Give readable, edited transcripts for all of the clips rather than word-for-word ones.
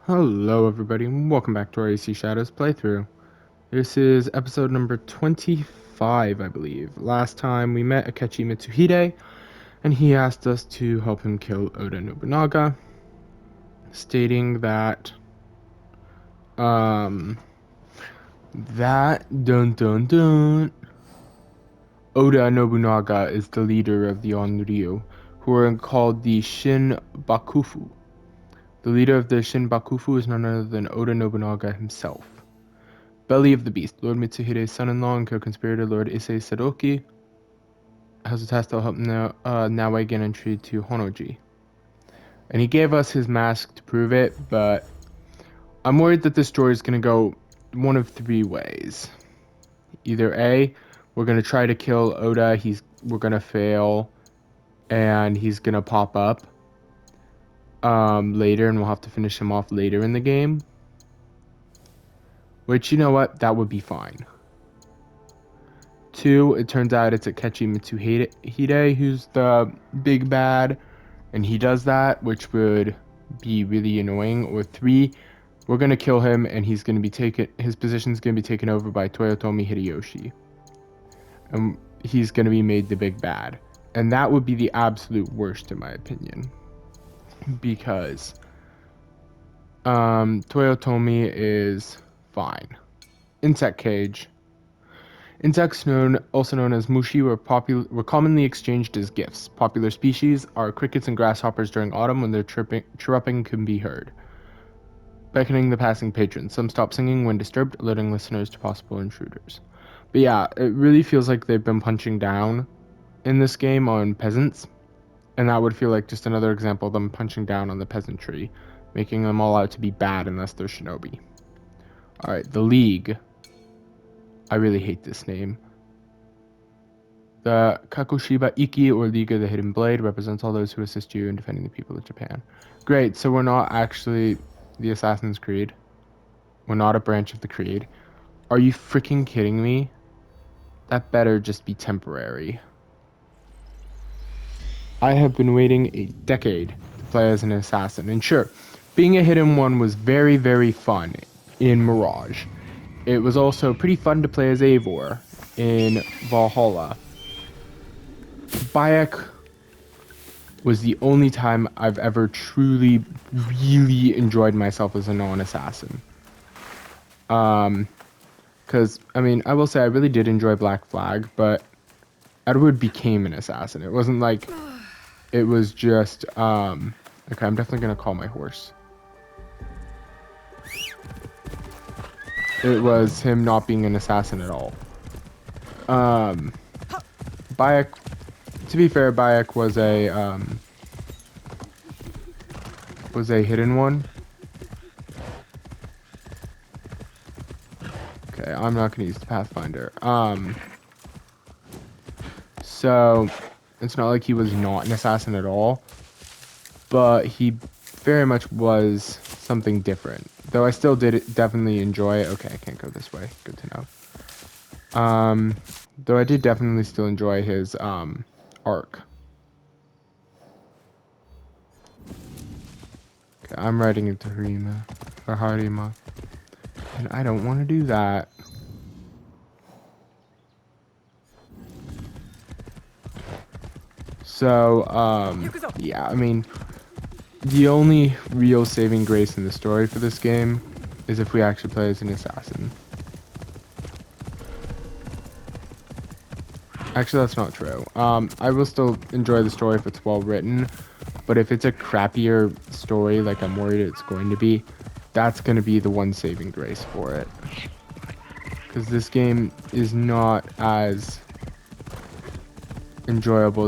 Hello everybody and welcome back to our AC Shadows playthrough. This is episode number 25, I believe. Last time we met Akechi Mitsuhide and he asked us to help him kill Oda Nobunaga, stating that um dun dun dun Oda Nobunaga is the leader of the Onryo, who are called the Shin Bakufu. The leader of the Shin Bakufu is none other than Oda Nobunaga himself. Belly of the Beast, Lord Mitsuhide's son-in-law and co-conspirator Lord Issei Sadoki, has a task to help Naoe gain entry to Honoji. And he gave us his mask to prove it, but I'm worried that this story is going to go one of three ways. Either A, we're going to try to kill Oda, we're going to fail, and he's going to pop up later, and we'll have to finish him off later in the game. Which, you know what, that would be fine. 2, it turns out it's Akechi Mitsuhide who's the big bad, and he does that, which would be really annoying. Or 3, we're gonna kill him, and his position's gonna be taken over by Toyotomi Hideyoshi, and he's gonna be made the big bad, and that would be the absolute worst in my opinion, because Toyotomi is fine. Insect cage. Insects, also known as mushi, were commonly exchanged as gifts. Popular species are crickets and grasshoppers during autumn when their chirruping can be heard, beckoning the passing patrons. Some stop singing when disturbed, alerting listeners to possible intruders. But yeah, it really feels like they've been punching down in this game on peasants, and that would feel like just another example of them punching down on the peasantry, making them all out to be bad unless they're shinobi. Alright, the League. I really hate this name. The Kakushiba Iki, or League of the Hidden Blade, represents all those who assist you in defending the people of Japan. Great, so we're not actually the Assassin's Creed. We're not a branch of the Creed. Are you freaking kidding me? That better just be temporary. I have been waiting a decade to play as an assassin, and sure, being a hidden one was very, very fun in Mirage. It was also pretty fun to play as Eivor in Valhalla. Bayek was the only time I've ever truly, really enjoyed myself as a non-assassin. Because, I mean, I will say I really did enjoy Black Flag, but Edward became an assassin. It wasn't like, it was just, okay, I'm definitely going to call my horse. It was him not being an assassin at all. Bayek, to be fair, Bayek was a hidden one. Okay, I'm not gonna use the Pathfinder. So it's not like he was not an assassin at all, but he very much was something different. Though I still definitely enjoy it. Okay, I can't go this way. Good to know. Though I did definitely still enjoy his arc. Okay, I'm riding into Harima, and I don't want to do that. So, yeah, I mean, the only real saving grace in the story for this game is if we actually play as an assassin. Actually, that's not true. I will still enjoy the story if it's well written, but if it's a crappier story like I'm worried it's going to be, that's going to be the one saving grace for it. Because this game is not as enjoyable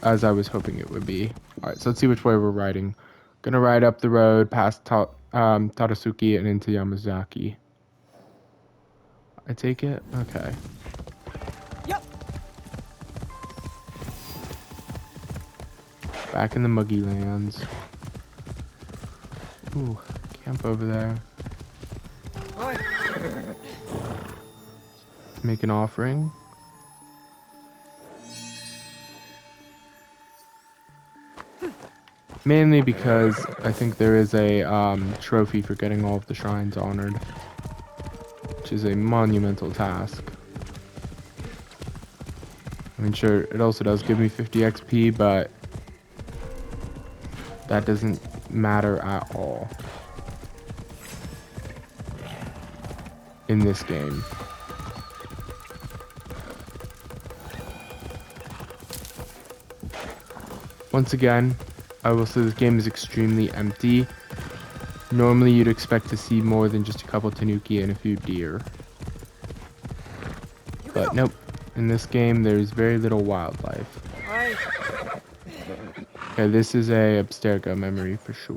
as I was hoping it would be. Alright, so let's see which way we're riding. Gonna ride up the road past Tadasuki and into Yamazaki. I take it? Okay. Yep. Back in the muggy lands. Ooh, camp over there. Make an offering. Mainly because I think there is a trophy for getting all of the shrines honored, which is a monumental task. I mean, sure, it also does give me 50 XP, but that doesn't matter at all in this game. Once again, I will say this game is extremely empty. Normally you'd expect to see more than just a couple tanuki and a few deer. But nope, in this game there's very little wildlife. Okay, this is a Abstergo memory for sure.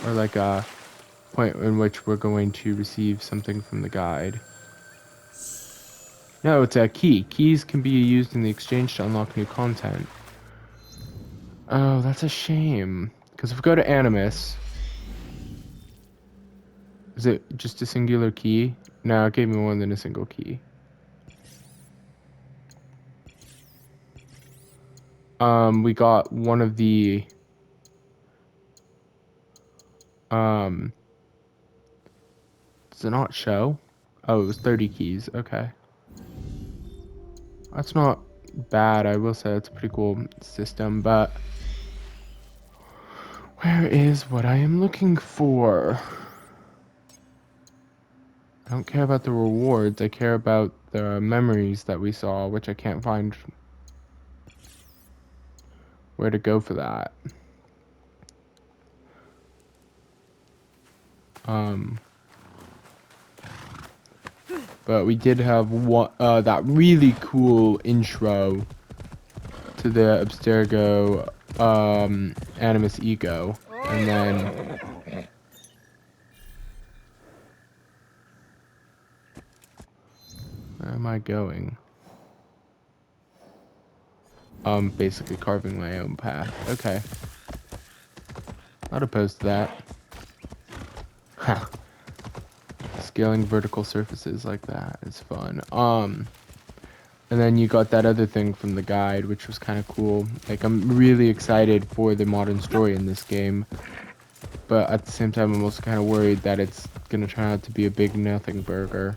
Or like a point in which we're going to receive something from the guide. No, it's a key. Keys can be used in the exchange to unlock new content. Oh, that's a shame. Because if we go to Animus... Is it just a singular key? No, it gave me more than a single key. We got one of the... Does it not show? Oh, it was 30 keys. Okay. That's not bad, I will say. It's a pretty cool system, but... Where is what I am looking for? I don't care about the rewards. I care about the memories that we saw, which I can't find where to go for that. But we did have one, that really cool intro to the Abstergo Animus Ego, and then where am I going? Basically carving my own path. Okay. Not opposed to that. Ha. Scaling vertical surfaces like that is fun. And then you got that other thing from the guide, which was kind of cool. Like, I'm really excited for the modern story in this game. But at the same time, I'm also kind of worried that it's going to turn out to be a big nothing burger.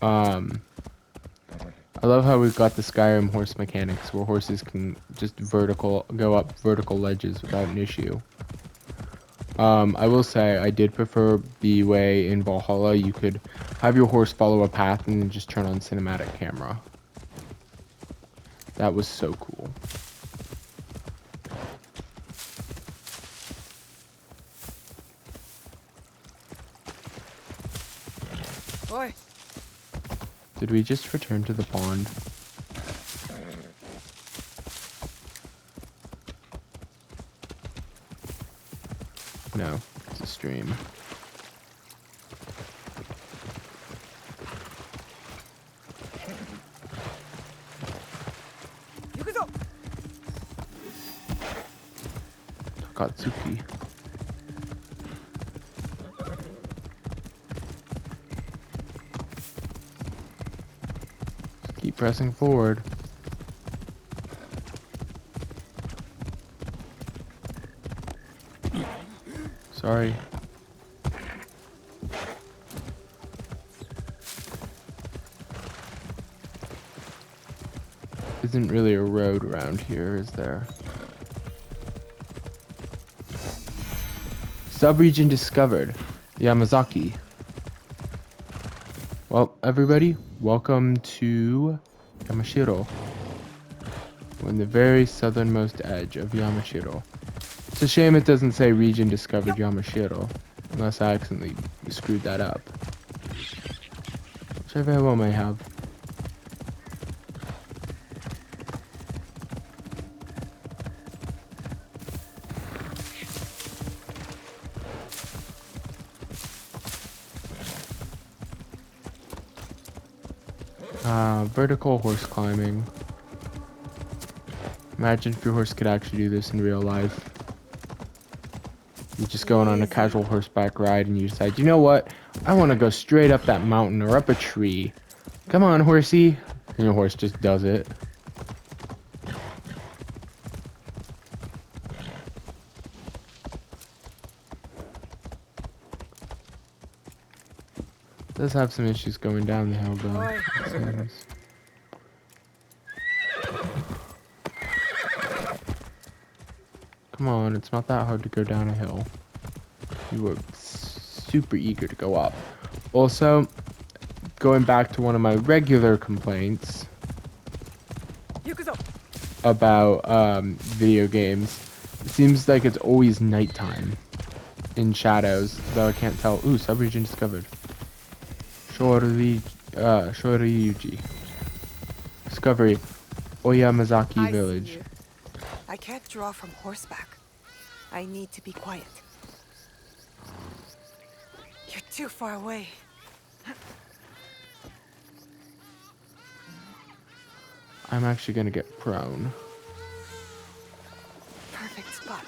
I love how we've got the Skyrim horse mechanics, where horses can just go up vertical ledges without an issue. I will say, I did prefer the way in Valhalla you could have your horse follow a path and then just turn on cinematic camera. That was so cool. Boy. Did we just return to the pond? No, it's a stream. Takatsuki. Keep pressing forward. Sorry. Isn't really a road around here, is there? Subregion discovered. Yamazaki. Well, everybody, welcome to Yamashiro. We're in the very southernmost edge of Yamashiro. It's a shame it doesn't say region discovered Yamashiro, unless I accidentally screwed that up. Which I very well may have. Vertical horse climbing. Imagine if your horse could actually do this in real life. You're just going on a casual horseback ride and you decide, you know what? I want to go straight up that mountain or up a tree. Come on, horsey. And your horse just does it. Does have some issues going down the hill though. Oi. It seems. Come on, it's not that hard to go down a hill. You were super eager to go up. Also, going back to one of my regular complaints about video games, it seems like it's always nighttime in Shadows, though I can't tell. Ooh, subregion discovered. Shoryuji. Discovery. Oyamazaki Village. I can't draw from horseback. I need to be quiet. You're too far away. I'm actually gonna get prone. Perfect spot.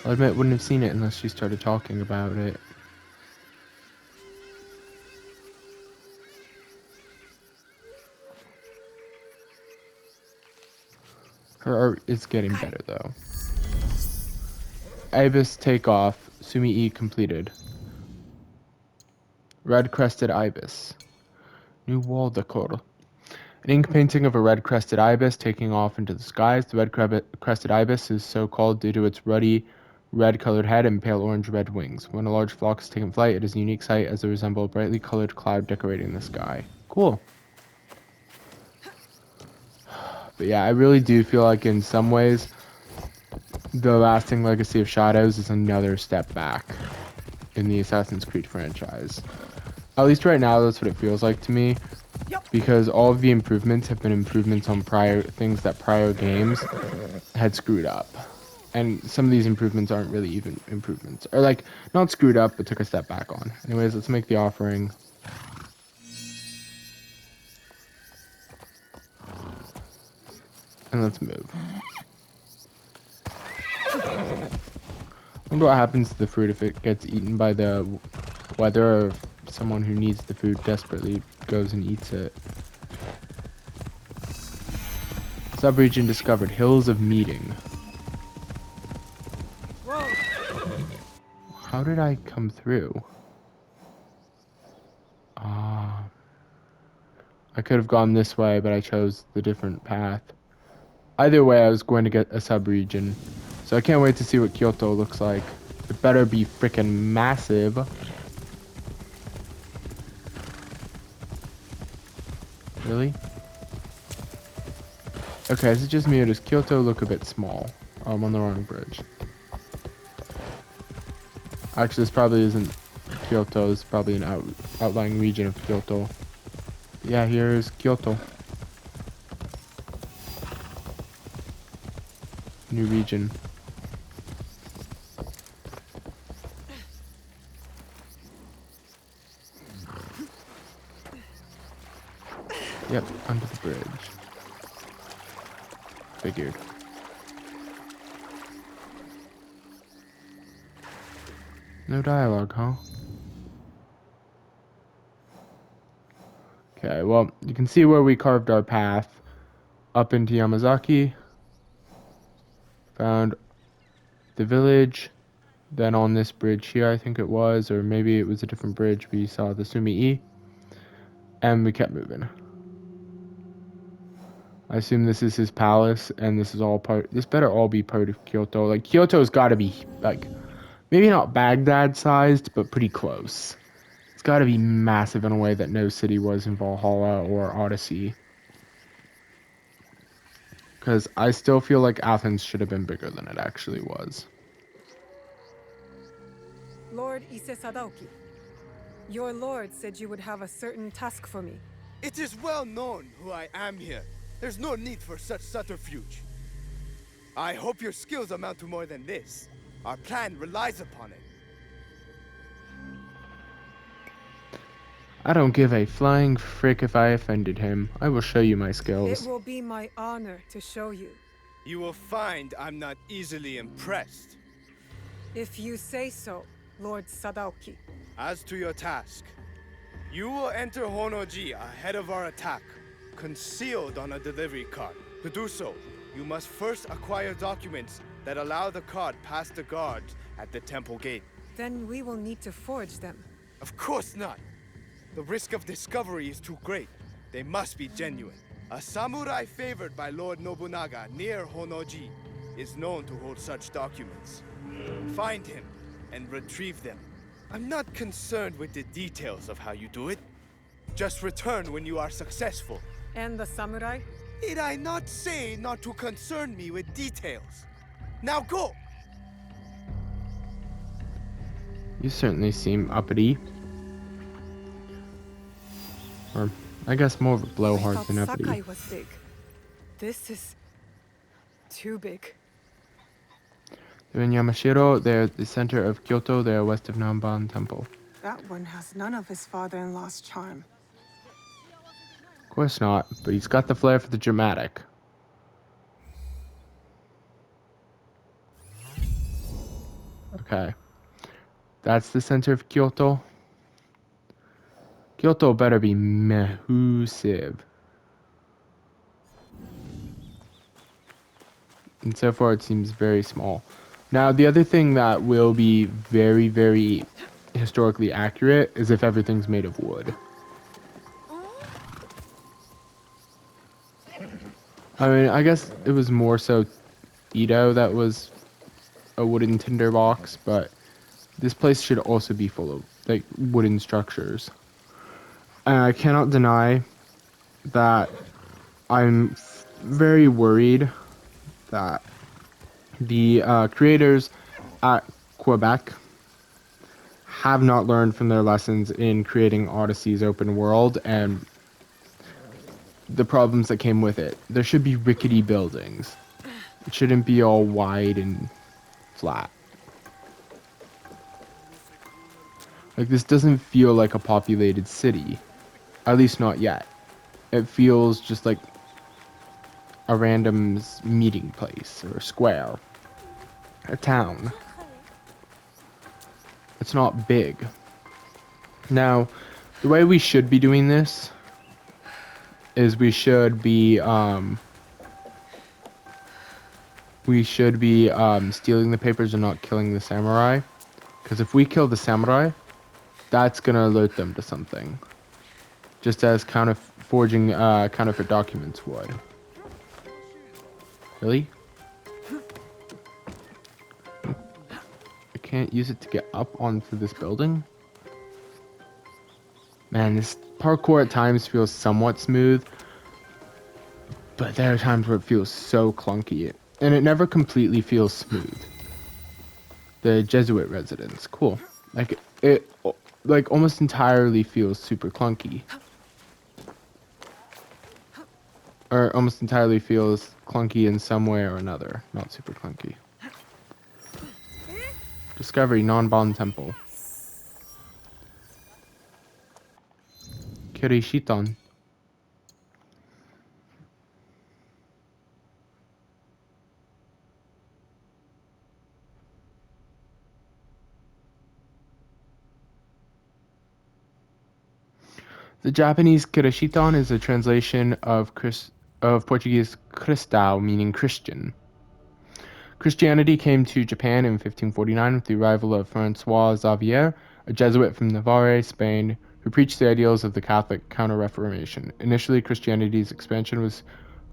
I'll admit, wouldn't have seen it unless she started talking about it. Her art is getting better, though. Ibis takeoff. Sumi-E completed. Red-crested ibis. New wall decor. An ink painting of a red-crested ibis taking off into the skies. The red-crested ibis is so called due to its ruddy red-colored head and pale orange-red wings. When a large flock has taken flight, it is a unique sight as it resembles a brightly colored cloud decorating the sky. Cool. But yeah, I really do feel like in some ways, the lasting legacy of Shadows is another step back in the Assassin's Creed franchise. At least right now, that's what it feels like to me. Because all of the improvements have been improvements on prior things that prior games had screwed up. And some of these improvements aren't really even improvements. Or like, not screwed up, but took a step back on. Anyways, let's make the offering. And let's move. I wonder what happens to the fruit if it gets eaten by the weather, or if someone who needs the food desperately goes and eats it. Subregion discovered. Hills of Meeting. Whoa. How did I come through? Ah. I could have gone this way, but I chose the different path. Either way, I was going to get a subregion. So I can't wait to see what Kyoto looks like. It better be freaking massive. Really? Okay, is it just me or does Kyoto look a bit small? Oh, I'm on the wrong bridge. Actually, this probably isn't Kyoto. It's probably an outlying region of Kyoto. Yeah, here's Kyoto. New region. Yep, under the bridge. Figured. No dialogue, huh? Okay, well, you can see where we carved our path. Up into Yamazaki. Found the village. Then on this bridge here, I think it was, or maybe it was a different bridge, we saw the Sumi-E. And we kept moving. I assume this is his palace, and this is all part. This better all be part of Kyoto. Like, Kyoto's got to be, like, maybe not Baghdad-sized, but pretty close. It's got to be massive in a way that no city was in Valhalla or Odyssey. Because I still feel like Athens should have been bigger than it actually was. Lord Ise Sadaoki, your lord said you would have a certain task for me. It is well known who I am here. There's no need for such subterfuge. I hope your skills amount to more than this. Our plan relies upon it. I don't give a flying frick if I offended him. I will show you my skills. It will be my honor to show you. You will find I'm not easily impressed. If you say so, Lord Sadaoki. As to your task, you will enter Honoji ahead of our attack, concealed on a delivery cart. To do so, you must first acquire documents that allow the cart past the guards at the temple gate. Then we will need to forge them. Of course not. The risk of discovery is too great. They must be genuine. A samurai favored by Lord Nobunaga near Honoji is known to hold such documents. Find him and retrieve them. I'm not concerned with the details of how you do it. Just return when you are successful. And the samurai? Did I not say not to concern me with details? Now go! You certainly seem uppity. Or, I guess more of a I blowhard thought than uppity. Sakai was big. This is too big. They're in Yamashiro, they're at the center of Kyoto, they're west of Namban Temple. That one has none of his father-in-law's charm. Of course not, but he's got the flair for the dramatic. Okay. That's the center of Kyoto. Kyoto better be massive. And so far it seems very small. Now, the other thing that will be very, very historically accurate is if everything's made of wood. I mean, I guess it was more so Edo that was a wooden tinderbox, but this place should also be full of, like, wooden structures. And I cannot deny that I'm very worried that the creators at Quebec have not learned from their lessons in creating Odyssey's open world and the problems that came with it. There should be rickety buildings. It shouldn't be all wide and flat. Like, this doesn't feel like a populated city. At least not yet. It feels just like a random meeting place or a square. A town. It's not big. Now, the way we should be doing this is we should be stealing the papers and not killing the samurai. Because if we kill the samurai, that's gonna alert them to something. Just as forging counterfeit documents would. Really? I can't use it to get up onto this building? Man, this parkour at times feels somewhat smooth, but there are times where it feels so clunky, and it never completely feels smooth. The Jesuit residence, cool. Like, it almost entirely feels super clunky. Or almost entirely feels clunky in some way or another, not super clunky. Discovery, non-bond temple. Kirishiton. The Japanese Kirishiton is a translation of Portuguese Cristão, meaning Christian. Christianity came to Japan in 1549 with the arrival of Francois Xavier, a Jesuit from Navarre, Spain, who preached the ideals of the Catholic Counter-Reformation. Initially, Christianity's expansion was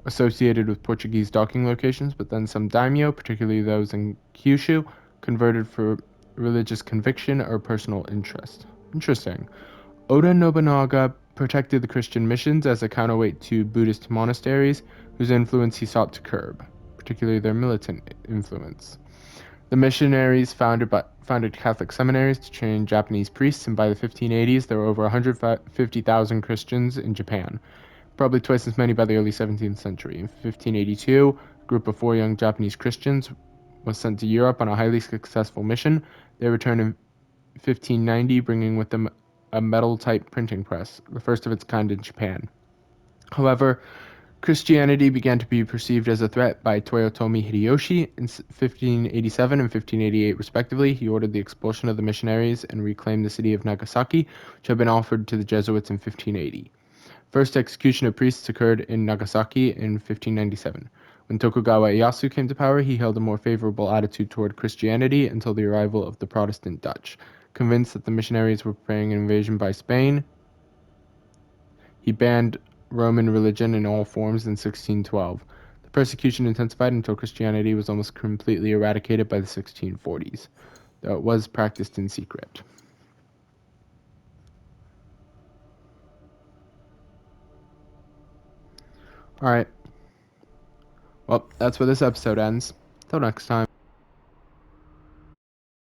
associated with Portuguese docking locations, but then some daimyo, particularly those in Kyushu, converted for religious conviction or personal interest. Interesting. Oda Nobunaga protected the Christian missions as a counterweight to Buddhist monasteries, whose influence he sought to curb, particularly their militant influence. The missionaries founded Catholic seminaries to train Japanese priests, and by the 1580s there were over 150,000 Christians in Japan, probably twice as many by the early 17th century. In 1582, a group of 4 young Japanese Christians was sent to Europe on a highly successful mission. They returned in 1590, bringing with them a metal-type printing press, the first of its kind in Japan. However, Christianity began to be perceived as a threat by Toyotomi Hideyoshi in 1587 and 1588 respectively. He ordered the expulsion of the missionaries and reclaimed the city of Nagasaki, which had been offered to the Jesuits in 1580. First execution of priests occurred in Nagasaki in 1597. When Tokugawa Ieyasu came to power, he held a more favorable attitude toward Christianity until the arrival of the Protestant Dutch. Convinced that the missionaries were preparing an invasion by Spain, he banned Roman religion in all forms in 1612. The persecution intensified until Christianity was almost completely eradicated by the 1640s, though it was practiced in secret. Alright. Well, that's where this episode ends. Till next time.